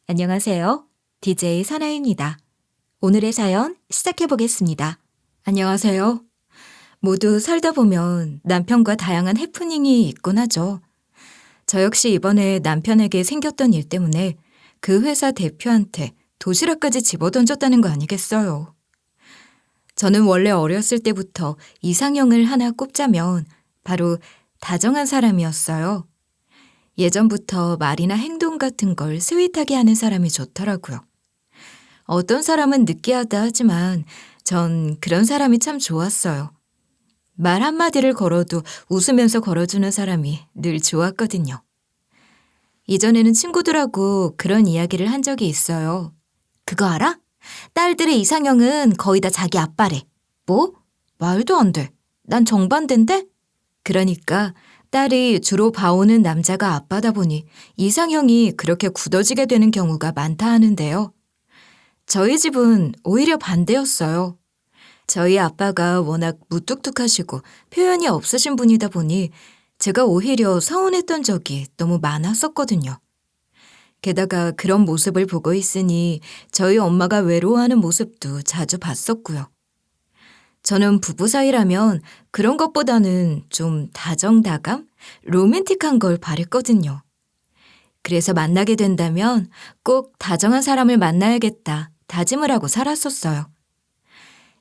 안녕하세요. DJ 선아입니다. 오늘의 사연 시작해 보겠습니다. 안녕하세요. 모두 살다 보면 남편과 다양한 해프닝이 있곤 하죠. 저 역시 이번에 남편에게 생겼던 일 때문에 그 회사 대표한테 도시락까지 집어던졌다는 거 아니겠어요. 저는 원래 어렸을 때부터 이상형을 하나 꼽자면 바로 다정한 사람이었어요. 예전부터 말이나 행동 같은 걸 스윗하게 하는 사람이 좋더라고요. 어떤 사람은 느끼하다 하지만 전 그런 사람이 참 좋았어요. 말 한마디를 걸어도 웃으면서 걸어주는 사람이 늘 좋았거든요. 이전에는 친구들하고 그런 이야기를 한 적이 있어요. 그거 알아? 딸들의 이상형은 거의 다 자기 아빠래. 뭐? 말도 안 돼. 난 정반대인데? 그러니까 딸이 주로 봐오는 남자가 아빠다 보니 이상형이 그렇게 굳어지게 되는 경우가 많다 하는데요. 저희 집은 오히려 반대였어요. 저희 아빠가 워낙 무뚝뚝하시고 표현이 없으신 분이다 보니 제가 오히려 서운했던 적이 너무 많았었거든요. 게다가 그런 모습을 보고 있으니 저희 엄마가 외로워하는 모습도 자주 봤었고요. 저는 부부 사이라면 그런 것보다는 좀 다정다감, 로맨틱한 걸 바랬거든요. 그래서 만나게 된다면 꼭 다정한 사람을 만나야겠다 다짐을 하고 살았었어요.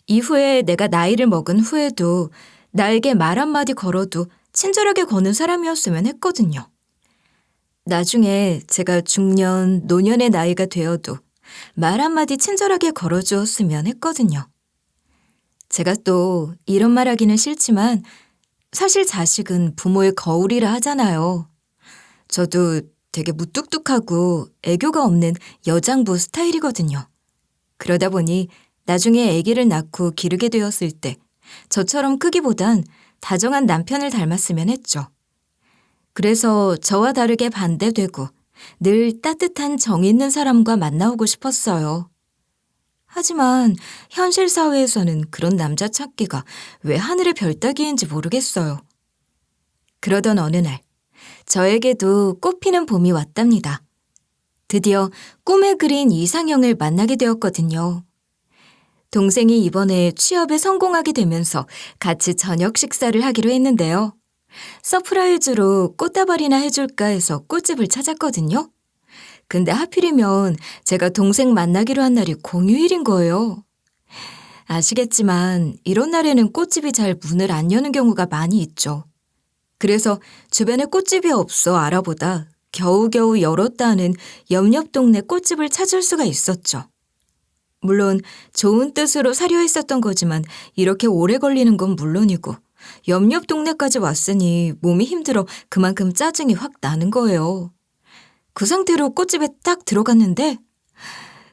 이후에 내가 나이를 먹은 후에도 나에게 말 한마디 걸어도 친절하게 거는 사람이었으면 했거든요. 나중에 제가 중년, 노년의 나이가 되어도 말 한마디 친절하게 걸어주었으면 했거든요. 제가 또 이런 말 하기는 싫지만 사실 자식은 부모의 거울이라 하잖아요. 저도 되게 무뚝뚝하고 애교가 없는 여장부 스타일이거든요. 그러다 보니 나중에 아기를 낳고 기르게 되었을 때 저처럼 크기보단 다정한 남편을 닮았으면 했죠. 그래서 저와 다르게 반대되고 늘 따뜻한 정 있는 사람과 만나오고 싶었어요. 하지만 현실 사회에서는 그런 남자 찾기가 왜 하늘의 별 따기인지 모르겠어요. 그러던 어느 날 저에게도 꽃피는 봄이 왔답니다. 드디어 꿈에 그린 이상형을 만나게 되었거든요. 동생이 이번에 취업에 성공하게 되면서 같이 저녁 식사를 하기로 했는데요. 서프라이즈로 꽃다발이나 해줄까 해서 꽃집을 찾았거든요. 근데 하필이면 제가 동생 만나기로 한 날이 공휴일인 거예요. 아시겠지만 이런 날에는 꽃집이 잘 문을 안 여는 경우가 많이 있죠. 그래서 주변에 꽃집이 없어 알아보다 겨우겨우 열었다 하는 옆 동네 꽃집을 찾을 수가 있었죠. 물론 좋은 뜻으로 사려 했었던 거지만 이렇게 오래 걸리는 건 물론이고 옆 동네까지 왔으니 몸이 힘들어 그만큼 짜증이 확 나는 거예요. 그 상태로 꽃집에 딱 들어갔는데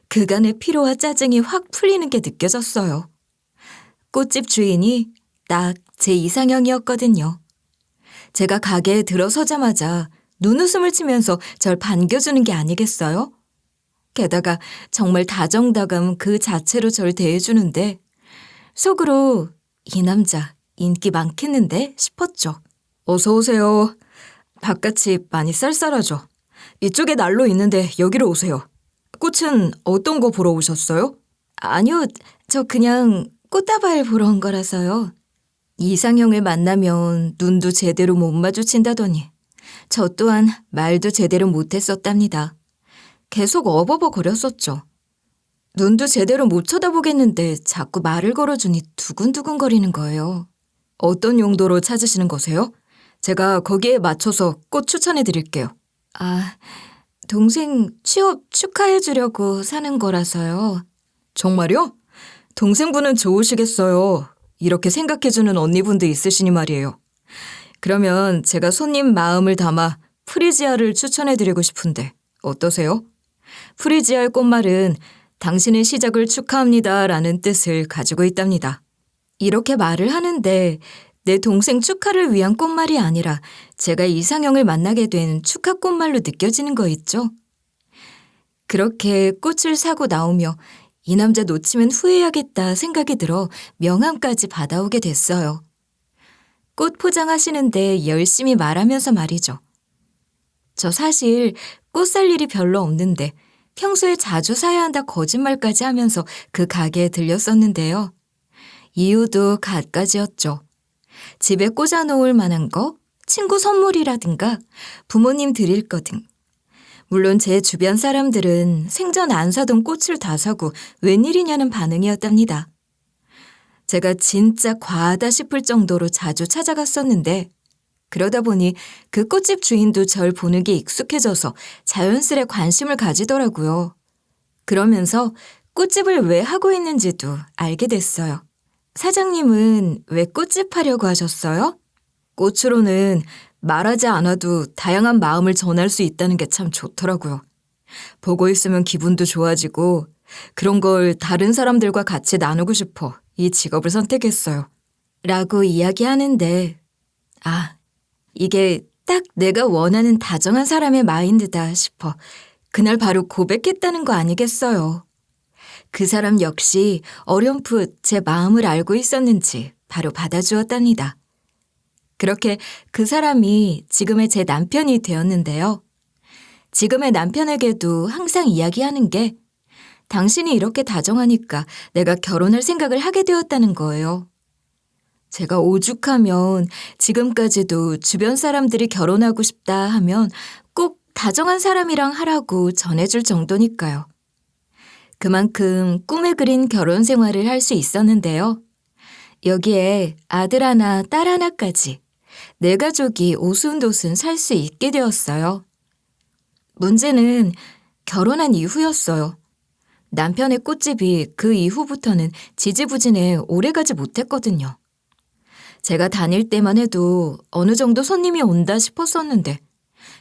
그간의 피로와 짜증이 확 풀리는 게 느껴졌어요. 꽃집 주인이 딱 제 이상형이었거든요. 제가 가게에 들어서자마자 눈웃음을 치면서 절 반겨주는 게 아니겠어요? 게다가 정말 다정다감 그 자체로 절 대해주는데 속으로 이 남자 인기 많겠는데 싶었죠. 어서 오세요. 바깥이 많이 쌀쌀하죠. 이쪽에 난로 있는데 여기로 오세요. 꽃은 어떤 거 보러 오셨어요? 아니요, 저 그냥 꽃다발 보러 온 거라서요. 이상형을 만나면 눈도 제대로 못 마주친다더니 저 또한 말도 제대로 못했었답니다. 계속 어버버거렸었죠. 눈도 제대로 못 쳐다보겠는데 자꾸 말을 걸어주니 두근두근거리는 거예요. 어떤 용도로 찾으시는 거세요? 제가 거기에 맞춰서 꽃 추천해 드릴게요. 아, 동생 취업 축하해 주려고 사는 거라서요. 정말요? 동생분은 좋으시겠어요. 이렇게 생각해주는 언니분도 있으시니 말이에요. 그러면 제가 손님 마음을 담아 프리지아를 추천해 드리고 싶은데 어떠세요? 프리지아의 꽃말은 당신의 시작을 축하합니다 라는 뜻을 가지고 있답니다. 이렇게 말을 하는데 내 동생 축하를 위한 꽃말이 아니라 제가 이상형을 만나게 된 축하 꽃말로 느껴지는 거 있죠? 그렇게 꽃을 사고 나오며 이 남자 놓치면 후회하겠다 생각이 들어 명함까지 받아오게 됐어요. 꽃 포장하시는데 열심히 말하면서 말이죠. 저 사실 꽃 살 일이 별로 없는데 평소에 자주 사야 한다 거짓말까지 하면서 그 가게에 들렸었는데요. 이유도 갖가지였죠. 집에 꽂아놓을 만한 거, 친구 선물이라든가 부모님 드릴 거 등. 물론 제 주변 사람들은 생전 안 사던 꽃을 다 사고 웬일이냐는 반응이었답니다. 제가 진짜 과하다 싶을 정도로 자주 찾아갔었는데 그러다 보니 그 꽃집 주인도 절 보는 게 익숙해져서 자연스레 관심을 가지더라고요. 그러면서 꽃집을 왜 하고 있는지도 알게 됐어요. 사장님은 왜 꽃집 하려고 하셨어요? 꽃으로는 말하지 않아도 다양한 마음을 전할 수 있다는 게 참 좋더라고요. 보고 있으면 기분도 좋아지고 그런 걸 다른 사람들과 같이 나누고 싶어 이 직업을 선택했어요. 라고 이야기하는데 이게 딱 내가 원하는 다정한 사람의 마인드다 싶어 그날 바로 고백했다는 거 아니겠어요. 그 사람 역시 어렴풋 제 마음을 알고 있었는지 바로 받아주었답니다. 그렇게 그 사람이 지금의 제 남편이 되었는데요. 지금의 남편에게도 항상 이야기하는 게 당신이 이렇게 다정하니까 내가 결혼할 생각을 하게 되었다는 거예요. 제가 오죽하면 지금까지도 주변 사람들이 결혼하고 싶다 하면 꼭 다정한 사람이랑 하라고 전해줄 정도니까요. 그만큼 꿈에 그린 결혼 생활을 할 수 있었는데요. 여기에 아들 하나, 딸 하나까지 내 가족이 오순도순 살 수 있게 되었어요. 문제는 결혼한 이후였어요. 남편의 꽃집이 그 이후부터는 지지부진해 오래가지 못했거든요. 제가 다닐 때만 해도 어느 정도 손님이 온다 싶었었는데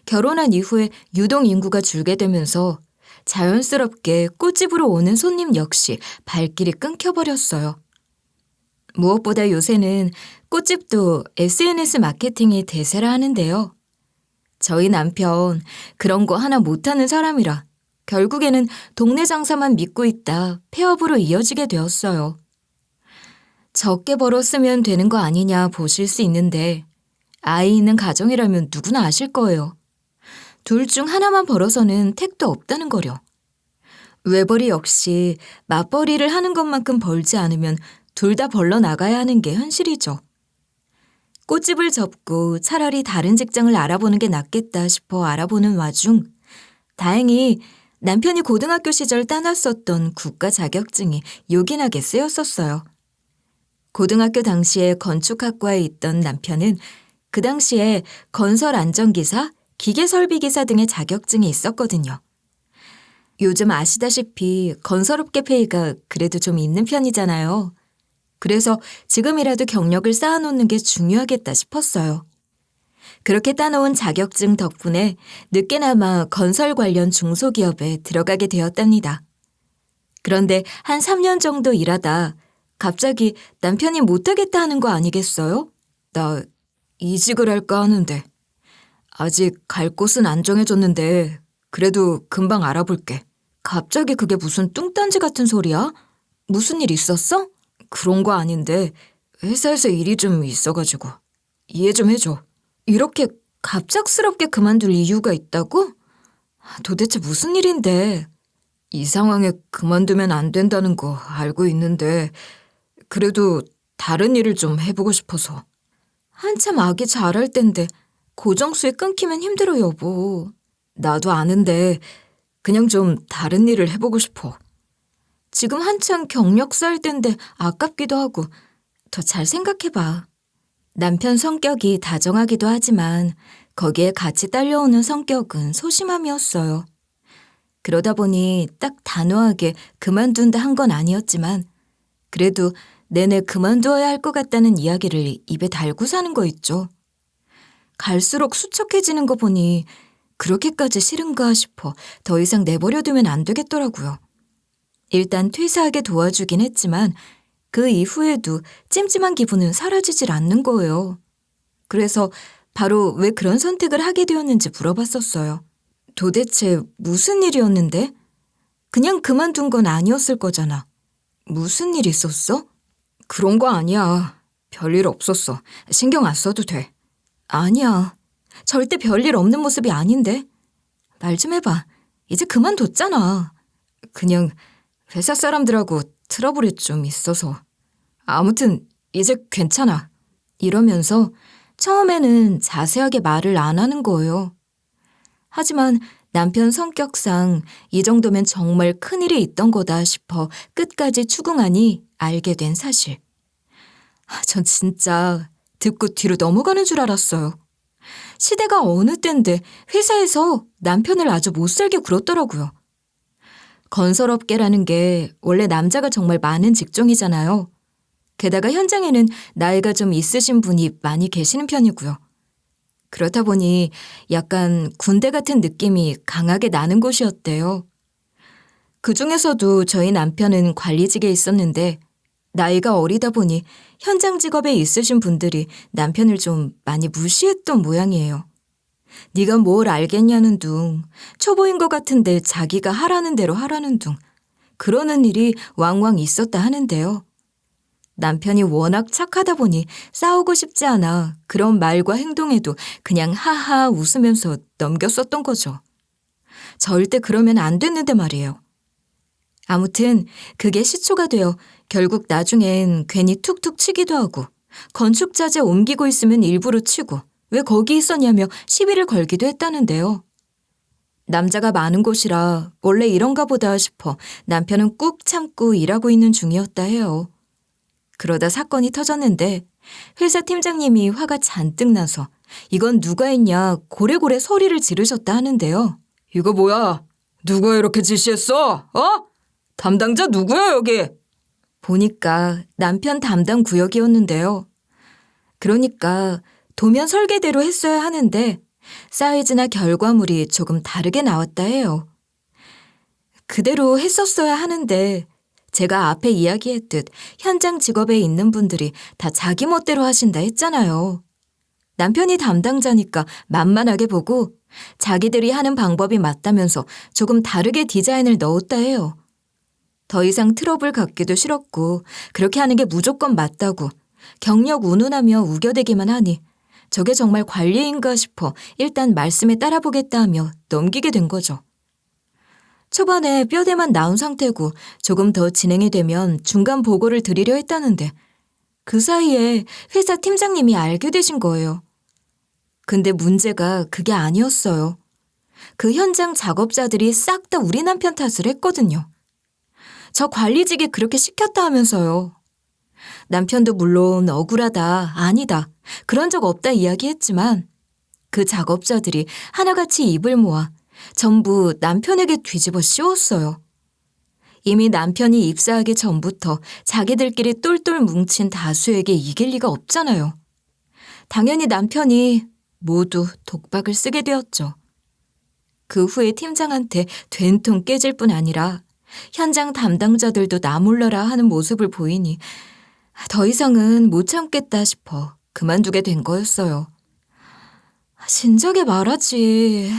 결혼한 이후에 유동 인구가 줄게 되면서 자연스럽게 꽃집으로 오는 손님 역시 발길이 끊겨버렸어요. 무엇보다 요새는 꽃집도 SNS 마케팅이 대세라 하는데요. 저희 남편 그런 거 하나 못하는 사람이라 결국에는 동네 장사만 믿고 있다 폐업으로 이어지게 되었어요. 적게 벌었으면 되는 거 아니냐 보실 수 있는데 아이 있는 가정이라면 누구나 아실 거예요. 둘 중 하나만 벌어서는 택도 없다는 거려. 외벌이 역시 맞벌이를 하는 것만큼 벌지 않으면 둘 다 벌러 나가야 하는 게 현실이죠. 꽃집을 접고 차라리 다른 직장을 알아보는 게 낫겠다 싶어 알아보는 와중 다행히 남편이 고등학교 시절 따놨었던 국가 자격증이 요긴하게 쓰였었어요. 고등학교 당시에 건축학과에 있던 남편은 그 당시에 건설 안전기사, 기계설비기사 등의 자격증이 있었거든요. 요즘 아시다시피 건설업계 페이가 그래도 좀 있는 편이잖아요. 그래서 지금이라도 경력을 쌓아놓는 게 중요하겠다 싶었어요. 그렇게 따놓은 자격증 덕분에 늦게나마 건설 관련 중소기업에 들어가게 되었답니다. 그런데 한 3년 정도 일하다 갑자기 남편이 못하겠다 하는 거 아니겠어요? 나 이직을 할까 하는데. 아직 갈 곳은 안 정해졌는데 그래도 금방 알아볼게. 갑자기 그게 무슨 뚱딴지 같은 소리야? 무슨 일 있었어? 그런 거 아닌데 회사에서 일이 좀 있어가지고 이해 좀 해줘. 이렇게 갑작스럽게 그만둘 이유가 있다고? 도대체 무슨 일인데? 이 상황에 그만두면 안 된다는 거 알고 있는데 그래도 다른 일을 좀 해보고 싶어서. 한참 아기 자랄 땐데 고정수에 끊기면 힘들어 여보. 나도 아는데 그냥 좀 다른 일을 해보고 싶어. 지금 한창 경력 쌓을 땐데 아깝기도 하고 더 잘 생각해봐. 남편 성격이 다정하기도 하지만 거기에 같이 딸려오는 성격은 소심함이었어요. 그러다 보니 딱 단호하게 그만둔다 한 건 아니었지만 그래도 내내 그만두어야 할 것 같다는 이야기를 입에 달고 사는 거 있죠. 갈수록 수척해지는 거 보니 그렇게까지 싫은가 싶어 더 이상 내버려두면 안 되겠더라고요. 일단 퇴사하게 도와주긴 했지만 그 이후에도 찜찜한 기분은 사라지질 않는 거예요. 그래서 바로 왜 그런 선택을 하게 되었는지 물어봤었어요. 도대체 무슨 일이었는데? 그냥 그만둔 건 아니었을 거잖아. 무슨 일 있었어? 그런 거 아니야. 별일 없었어. 신경 안 써도 돼. 아니야. 절대 별일 없는 모습이 아닌데. 말 좀 해봐. 이제 그만뒀잖아. 그냥 회사 사람들하고 트러블이 좀 있어서. 아무튼 이제 괜찮아. 이러면서 처음에는 자세하게 말을 안 하는 거예요. 하지만 남편 성격상 이 정도면 정말 큰일이 있던 거다 싶어 끝까지 추궁하니 알게 된 사실. 전 진짜 듣고 뒤로 넘어가는 줄 알았어요. 시대가 어느 때인데 회사에서 남편을 아주 못살게 굴었더라고요. 건설업계라는 게 원래 남자가 정말 많은 직종이잖아요. 게다가 현장에는 나이가 좀 있으신 분이 많이 계시는 편이고요. 그렇다 보니 약간 군대 같은 느낌이 강하게 나는 곳이었대요. 그중에서도 저희 남편은 관리직에 있었는데 나이가 어리다 보니 현장 직업에 있으신 분들이 남편을 좀 많이 무시했던 모양이에요. 네가 뭘 알겠냐는 둥, 초보인 것 같은데 자기가 하라는 대로 하라는 둥, 그러는 일이 왕왕 있었다 하는데요. 남편이 워낙 착하다 보니 싸우고 싶지 않아 그런 말과 행동에도 그냥 하하 웃으면서 넘겼었던 거죠. 절대 그러면 안 됐는데 말이에요. 아무튼 그게 시초가 되어 결국 나중엔 괜히 툭툭 치기도 하고 건축자재 옮기고 있으면 일부러 치고 왜 거기 있었냐며 시비를 걸기도 했다는데요. 남자가 많은 곳이라 원래 이런가 보다 싶어 남편은 꾹 참고 일하고 있는 중이었다 해요. 그러다 사건이 터졌는데 회사 팀장님이 화가 잔뜩 나서 이건 누가 했냐 고래고래 소리를 지르셨다 하는데요. 이거 뭐야? 누가 이렇게 지시했어? 담당자 누구야 여기? 보니까 남편 담당 구역이었는데요. 그러니까 도면 설계대로 했어야 하는데 사이즈나 결과물이 조금 다르게 나왔다 해요. 그대로 했었어야 하는데 제가 앞에 이야기했듯 현장 직업에 있는 분들이 다 자기 멋대로 하신다 했잖아요. 남편이 담당자니까 만만하게 보고 자기들이 하는 방법이 맞다면서 조금 다르게 디자인을 넣었다 해요. 더 이상 트러블 갖기도 싫었고 그렇게 하는 게 무조건 맞다고 경력 운운하며 우겨대기만 하니 저게 정말 관리인가 싶어 일단 말씀에 따라보겠다 하며 넘기게 된 거죠. 초반에 뼈대만 나온 상태고 조금 더 진행이 되면 중간 보고를 드리려 했다는데 그 사이에 회사 팀장님이 알게 되신 거예요. 근데 문제가 그게 아니었어요. 그 현장 작업자들이 싹 다 우리 남편 탓을 했거든요. 저 관리직이 그렇게 시켰다 하면서요. 남편도 물론 억울하다, 아니다, 그런 적 없다 이야기했지만 그 작업자들이 하나같이 입을 모아 전부 남편에게 뒤집어 씌웠어요. 이미 남편이 입사하기 전부터 자기들끼리 똘똘 뭉친 다수에게 이길 리가 없잖아요. 당연히 남편이 모두 독박을 쓰게 되었죠. 그 후에 팀장한테 된통 깨질 뿐 아니라 현장 담당자들도 나 몰라라 하는 모습을 보이니 더 이상은 못 참겠다 싶어 그만두게 된 거였어요. 진작에 말하지.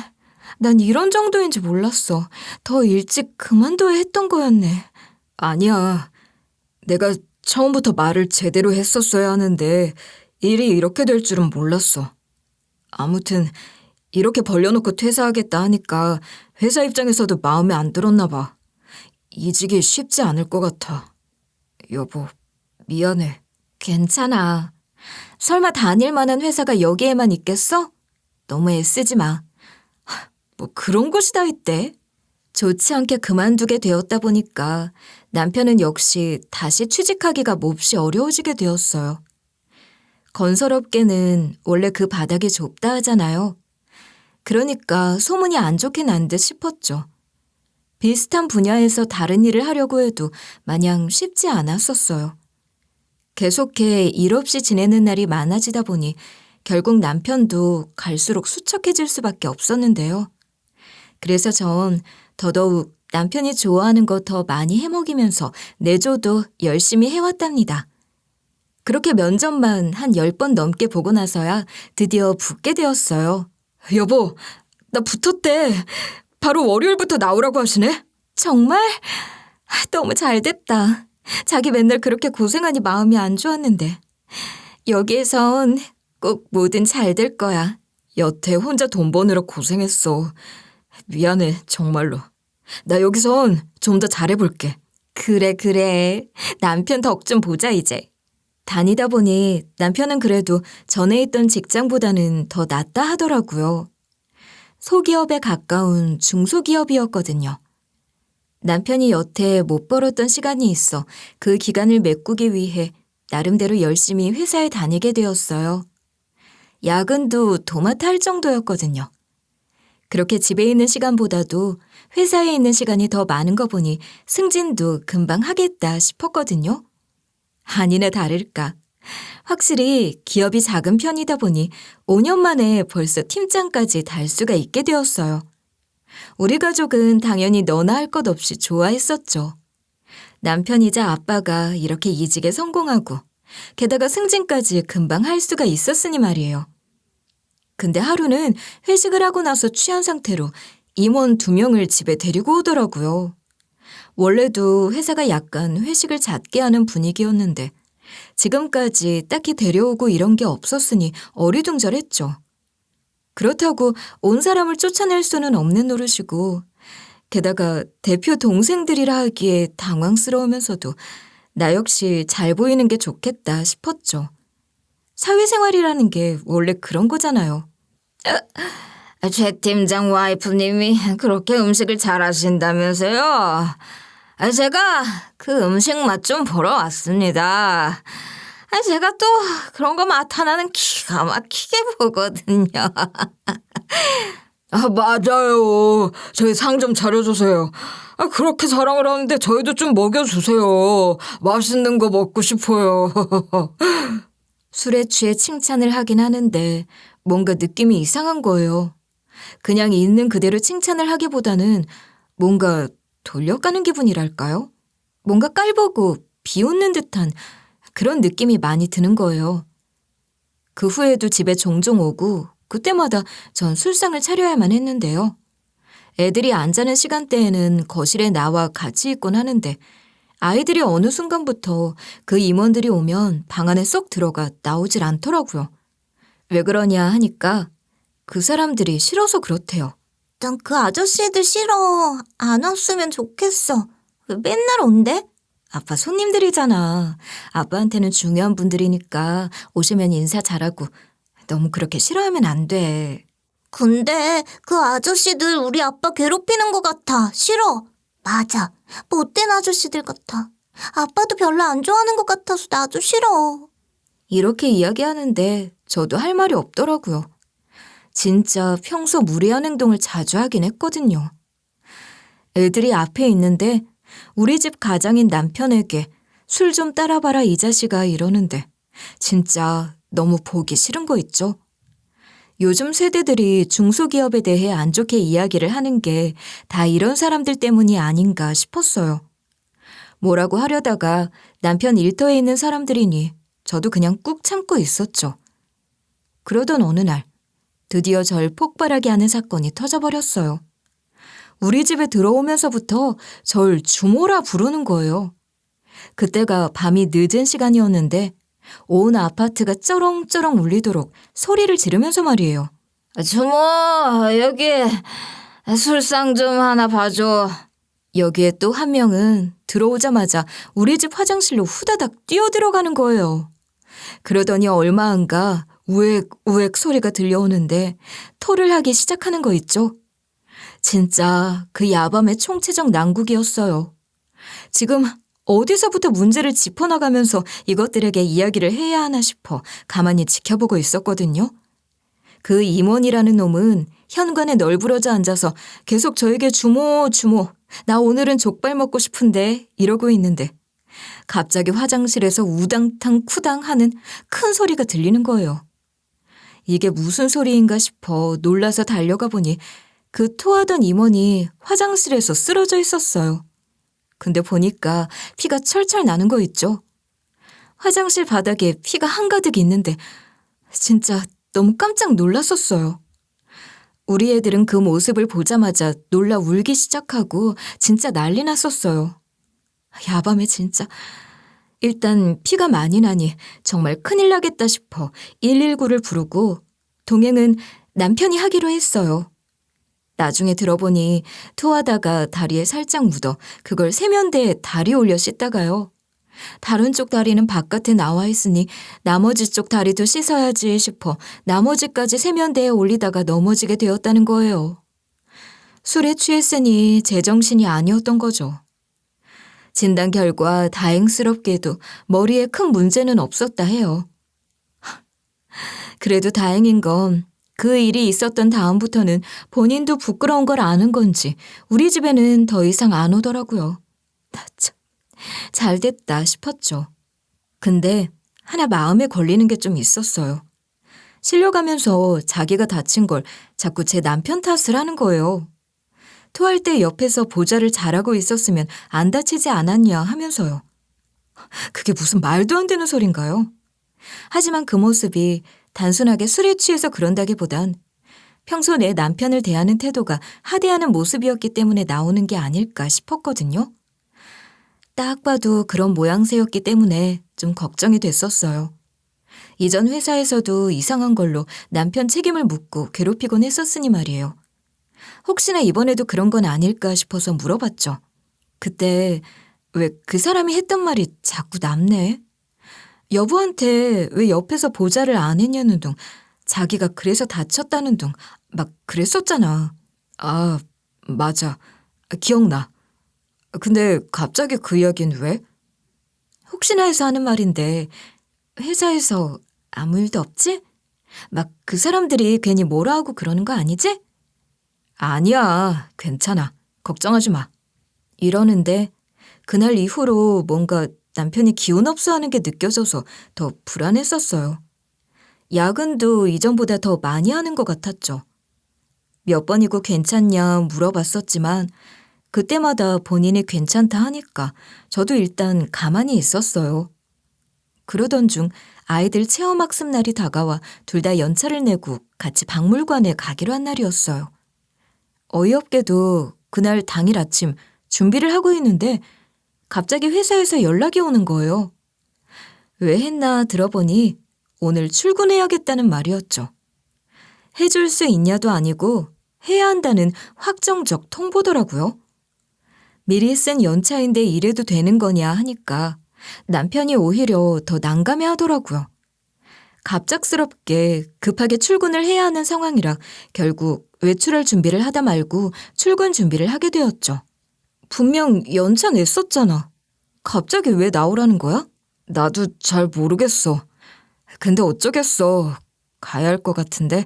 난 이런 정도인지 몰랐어. 더 일찍 그만둬야 했던 거였네. 아니야. 내가 처음부터 말을 제대로 했었어야 하는데 일이 이렇게 될 줄은 몰랐어. 아무튼 이렇게 벌려놓고 퇴사하겠다 하니까 회사 입장에서도 마음에 안 들었나 봐. 이직이 쉽지 않을 것 같아. 여보, 미안해. 괜찮아. 설마 다닐 만한 회사가 여기에만 있겠어? 너무 애쓰지 마. 뭐 그런 곳이 다 있대. 좋지 않게 그만두게 되었다 보니까 남편은 역시 다시 취직하기가 몹시 어려워지게 되었어요. 건설업계는 원래 그 바닥이 좁다 하잖아요. 그러니까 소문이 안 좋게 난 듯 싶었죠. 비슷한 분야에서 다른 일을 하려고 해도 마냥 쉽지 않았었어요. 계속해 일 없이 지내는 날이 많아지다 보니 결국 남편도 갈수록 수척해질 수밖에 없었는데요. 그래서 전 더더욱 남편이 좋아하는 거 더 많이 해먹이면서 내조도 열심히 해왔답니다. 그렇게 면접만 한 10번 넘게 보고 나서야 드디어 붙게 되었어요. 여보, 나 붙었대. 바로 월요일부터 나오라고 하시네. 정말? 너무 잘됐다. 자기 맨날 그렇게 고생하니 마음이 안 좋았는데. 여기에선 꼭 뭐든 잘 될 거야. 여태 혼자 돈 버느라 고생했어. 미안해, 정말로. 나 여기선 좀 더 잘해볼게. 그래. 남편 덕 좀 보자, 이제. 다니다 보니 남편은 그래도 전에 있던 직장보다는 더 낫다 하더라고요. 소기업에 가까운 중소기업이었거든요. 남편이 여태 못 벌었던 시간이 있어 그 기간을 메꾸기 위해 나름대로 열심히 회사에 다니게 되었어요. 야근도 도맡아 할 정도였거든요. 그렇게 집에 있는 시간보다도 회사에 있는 시간이 더 많은 거 보니 승진도 금방 하겠다 싶었거든요. 아니나 다를까. 확실히 기업이 작은 편이다 보니 5년 만에 벌써 팀장까지 달 수가 있게 되었어요. 우리 가족은 당연히 너나 할 것 없이 좋아했었죠. 남편이자 아빠가 이렇게 이직에 성공하고 게다가 승진까지 금방 할 수가 있었으니 말이에요. 근데 하루는 회식을 하고 나서 취한 상태로 임원 2명을 집에 데리고 오더라고요. 원래도 회사가 약간 회식을 잦게 하는 분위기였는데 지금까지 딱히 데려오고 이런 게 없었으니 어리둥절했죠. 그렇다고 온 사람을 쫓아낼 수는 없는 노릇이고 게다가 대표 동생들이라 하기에 당황스러우면서도 나 역시 잘 보이는 게 좋겠다 싶었죠. 사회생활이라는 게 원래 그런 거잖아요. 최 팀장 와이프님이 그렇게 음식을 잘하신다면서요? 제가 그 음식 맛 좀 보러 왔습니다. 제가 또 그런 거 나타나는 기가 막히게 보거든요. 맞아요. 저희 상 좀 차려주세요. 그렇게 자랑을 하는데 저희도 좀 먹여주세요. 맛있는 거 먹고 싶어요. 술에 취해 칭찬을 하긴 하는데 뭔가 느낌이 이상한 거예요. 그냥 있는 그대로 칭찬을 하기보다는 뭔가 돌려가는 기분이랄까요? 뭔가 깔보고 비웃는 듯한 그런 느낌이 많이 드는 거예요. 그 후에도 집에 종종 오고 그때마다 전 술상을 차려야만 했는데요. 애들이 안 자는 시간대에는 거실에 나와 같이 있곤 하는데 아이들이 어느 순간부터 그 임원들이 오면 방 안에 쏙 들어가 나오질 않더라고요. 왜 그러냐 하니까 그 사람들이 싫어서 그렇대요. 난 그 아저씨들 싫어. 안 왔으면 좋겠어. 왜 맨날 온대? 아빠 손님들이잖아. 아빠한테는 중요한 분들이니까 오시면 인사 잘하고 너무 그렇게 싫어하면 안 돼. 근데 그 아저씨들 우리 아빠 괴롭히는 것 같아. 싫어. 맞아. 못된 아저씨들 같아. 아빠도 별로 안 좋아하는 것 같아서 나도 싫어. 이렇게 이야기하는데 저도 할 말이 없더라고요. 진짜 평소 무례한 행동을 자주 하긴 했거든요. 애들이 앞에 있는데 우리 집 가장인 남편에게 술 좀 따라봐라 이 자식아 이러는데 진짜 너무 보기 싫은 거 있죠? 요즘 세대들이 중소기업에 대해 안 좋게 이야기를 하는 게 다 이런 사람들 때문이 아닌가 싶었어요. 뭐라고 하려다가 남편 일터에 있는 사람들이니 저도 그냥 꾹 참고 있었죠. 그러던 어느 날 드디어 절 폭발하게 하는 사건이 터져버렸어요. 우리 집에 들어오면서부터 절 주모라 부르는 거예요. 그때가 밤이 늦은 시간이었는데 온 아파트가 쩌렁쩌렁 울리도록 소리를 지르면서 말이에요. 주모, 여기 술상 좀 하나 봐줘. 여기에 또 한 명은 들어오자마자 우리 집 화장실로 후다닥 뛰어들어가는 거예요. 그러더니 얼마 안가 우액우액 소리가 들려오는데 토를 하기 시작하는 거 있죠? 진짜 그 야밤의 총체적 난국이었어요. 지금 어디서부터 문제를 짚어나가면서 이것들에게 이야기를 해야 하나 싶어 가만히 지켜보고 있었거든요. 그 임원이라는 놈은 현관에 널브러져 앉아서 계속 저에게 주모, 나 오늘은 족발 먹고 싶은데 이러고 있는데 갑자기 화장실에서 우당탕 쿠당 하는 큰 소리가 들리는 거예요. 이게 무슨 소리인가 싶어 놀라서 달려가 보니 그 토하던 임원이 화장실에서 쓰러져 있었어요. 근데 보니까 피가 철철 나는 거 있죠. 화장실 바닥에 피가 한가득 있는데 진짜 너무 깜짝 놀랐었어요. 우리 애들은 그 모습을 보자마자 놀라 울기 시작하고 진짜 난리 났었어요. 야밤에 진짜. 일단 피가 많이 나니 정말 큰일 나겠다 싶어 119를 부르고 동행은 남편이 하기로 했어요. 나중에 들어보니 토하다가 다리에 살짝 묻어 그걸 세면대에 다리 올려 씻다가요. 다른 쪽 다리는 바깥에 나와 있으니 나머지 쪽 다리도 씻어야지 싶어 나머지까지 세면대에 올리다가 넘어지게 되었다는 거예요. 술에 취했으니 제정신이 아니었던 거죠. 진단 결과 다행스럽게도 머리에 큰 문제는 없었다 해요. 그래도 다행인 건 그 일이 있었던 다음부터는 본인도 부끄러운 걸 아는 건지 우리 집에는 더 이상 안 오더라고요. 나 참, 잘 됐다 싶었죠. 근데 하나 마음에 걸리는 게 좀 있었어요. 실려가면서 자기가 다친 걸 자꾸 제 남편 탓을 하는 거예요. 토할 때 옆에서 보좌를 잘하고 있었으면 안 다치지 않았냐 하면서요. 그게 무슨 말도 안 되는 소린가요? 하지만 그 모습이 단순하게 술에 취해서 그런다기보단 평소 내 남편을 대하는 태도가 하대하는 모습이었기 때문에 나오는 게 아닐까 싶었거든요. 딱 봐도 그런 모양새였기 때문에 좀 걱정이 됐었어요. 이전 회사에서도 이상한 걸로 남편 책임을 묻고 괴롭히곤 했었으니 말이에요. 혹시나 이번에도 그런 건 아닐까 싶어서 물어봤죠. 그때 왜 그 사람이 했던 말이 자꾸 남네? 여보한테 왜 옆에서 보좌를 안 했냐는 둥, 자기가 그래서 다쳤다는 둥, 막 그랬었잖아. 아, 맞아. 기억나. 근데 갑자기 그 이야기는 왜? 혹시나 해서 하는 말인데 회사에서 아무 일도 없지? 막 그 사람들이 괜히 뭐라 하고 그러는 거 아니지? 아니야, 괜찮아. 걱정하지 마. 이러는데 그날 이후로 뭔가 남편이 기운 없어 하는 게 느껴져서 더 불안했었어요. 야근도 이전보다 더 많이 하는 것 같았죠. 몇 번이고 괜찮냐 물어봤었지만 그때마다 본인이 괜찮다 하니까 저도 일단 가만히 있었어요. 그러던 중 아이들 체험학습 날이 다가와 둘 다 연차를 내고 같이 박물관에 가기로 한 날이었어요. 어이없게도 그날 당일 아침 준비를 하고 있는데 갑자기 회사에서 연락이 오는 거예요. 왜 했나 들어보니 오늘 출근해야겠다는 말이었죠. 해줄 수 있냐도 아니고 해야 한다는 확정적 통보더라고요. 미리 쓴 연차인데 이래도 되는 거냐 하니까 남편이 오히려 더 난감해 하더라고요. 갑작스럽게 급하게 출근을 해야 하는 상황이라 결국 외출할 준비를 하다 말고 출근 준비를 하게 되었죠. 분명 연차 냈었잖아. 갑자기 왜 나오라는 거야? 나도 잘 모르겠어. 근데 어쩌겠어. 가야 할 것 같은데.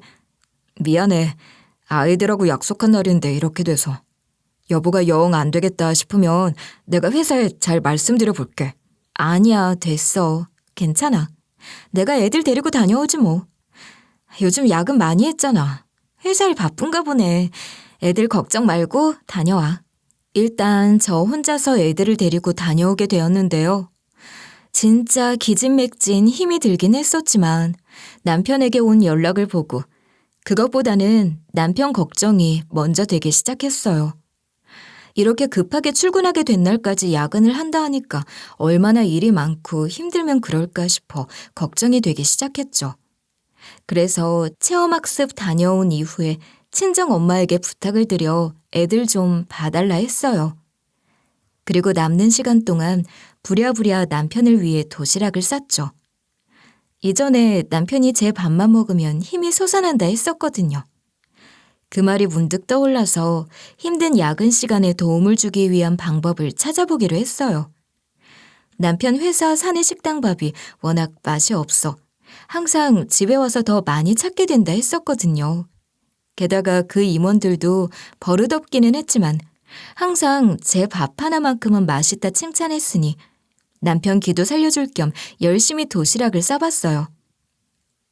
미안해. 아이들하고 약속한 날인데 이렇게 돼서. 여보가 영 안 되겠다 싶으면 내가 회사에 잘 말씀드려 볼게. 아니야, 됐어. 괜찮아. 내가 애들 데리고 다녀오지 뭐. 요즘 야근 많이 했잖아. 회사 일 바쁜가 보네. 애들 걱정 말고 다녀와. 일단 저 혼자서 애들을 데리고 다녀오게 되었는데요. 진짜 기진맥진 힘이 들긴 했었지만 남편에게 온 연락을 보고 그것보다는 남편 걱정이 먼저 되기 시작했어요. 이렇게 급하게 출근하게 된 날까지 야근을 한다 하니까 얼마나 일이 많고 힘들면 그럴까 싶어 걱정이 되기 시작했죠. 그래서 체험학습 다녀온 이후에 친정 엄마에게 부탁을 드려 애들 좀 봐달라 했어요. 그리고 남는 시간 동안 부랴부랴 남편을 위해 도시락을 쌌죠. 이전에 남편이 제 밥만 먹으면 힘이 솟아난다 했었거든요. 그 말이 문득 떠올라서 힘든 야근 시간에 도움을 주기 위한 방법을 찾아보기로 했어요. 남편 회사 사내 식당밥이 워낙 맛이 없어 항상 집에 와서 더 많이 찾게 된다 했었거든요. 게다가 그 임원들도 버릇없기는 했지만 항상 제 밥 하나만큼은 맛있다 칭찬했으니 남편 기도 살려줄 겸 열심히 도시락을 싸봤어요.